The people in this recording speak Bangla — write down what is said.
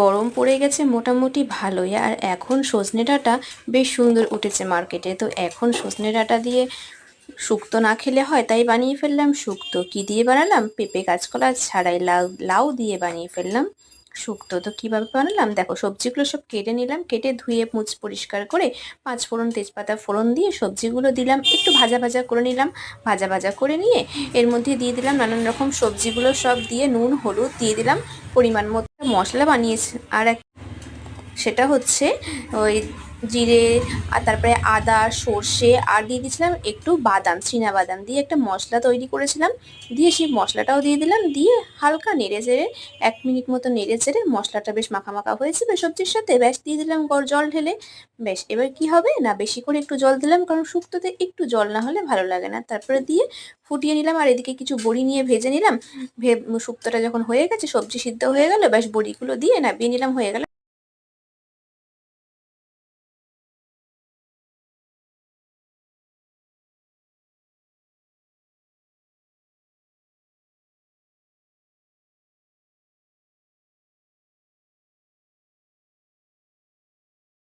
গরম পড়ে গেছে মোটামুটি ভালোই। আর এখন সজনে ডাঁটা বেশ সুন্দর উঠেছে মার্কেটে, তো এখন সজনে ডাঁটা দিয়ে শুক্তো না খেলে হয়, তাই বানিয়ে ফেললাম শুক্তো। কি দিয়ে বানালাম? পেঁপে কাঁচকলা ছাড়াই লাউ লাউ দিয়ে বানিয়ে ফেললাম শুক্তো। তো কিভাবে বানালাম দেখো, সবজিগুলো সব কেটে নিলাম, কেটে ধুয়ে মুছ পরিষ্কার করে পাঁচ ফোড়ন তেজপাতা ফোড়ন দিয়ে সবজিগুলো দিলাম, একটু ভাজা ভাজা করে নিলাম। ভাজা ভাজা করে নিয়ে এর মধ্যে দিয়ে দিলাম নানান রকম সবজিগুলো, সব দিয়ে নুন হলুদ দিয়ে দিলাম, পরিমাণ মতো মশলা বানিয়েছি। আর সেটা হচ্ছে ওই জিরে, আর তারপরে আদা সর্ষে, আর দিয়ে দিয়েছিলাম একটু বাদাম, বাদাম দিয়ে একটা মশলা তৈরি করেছিলাম, দিয়ে সেই মশলাটাও দিয়ে দিলাম, দিয়ে হালকা নেড়ে চেড়ে 1 মিনিট মতো নেড়ে চেড়ে মশলাটা বেশ মাখা মাখা হয়েছে সবজির সাথে, ব্যাস দিয়ে দিলাম জল ঢেলে। বেশ, এবার কি হবে না, বেশি করে একটু জল দিলাম, কারণ শুক্তোতে একটু জল না হলে ভালো লাগে না। তারপরে দিয়ে ফুটিয়ে নিলাম, আর এদিকে কিছু বড়ি নিয়ে ভেজে নিলাম। শুক্তোটা যখন হয়ে গেছে, সবজি সিদ্ধ হয়ে গেল, ব্যাস বড়িগুলো দিয়ে নামিয়ে নিলাম, হয়ে গেল।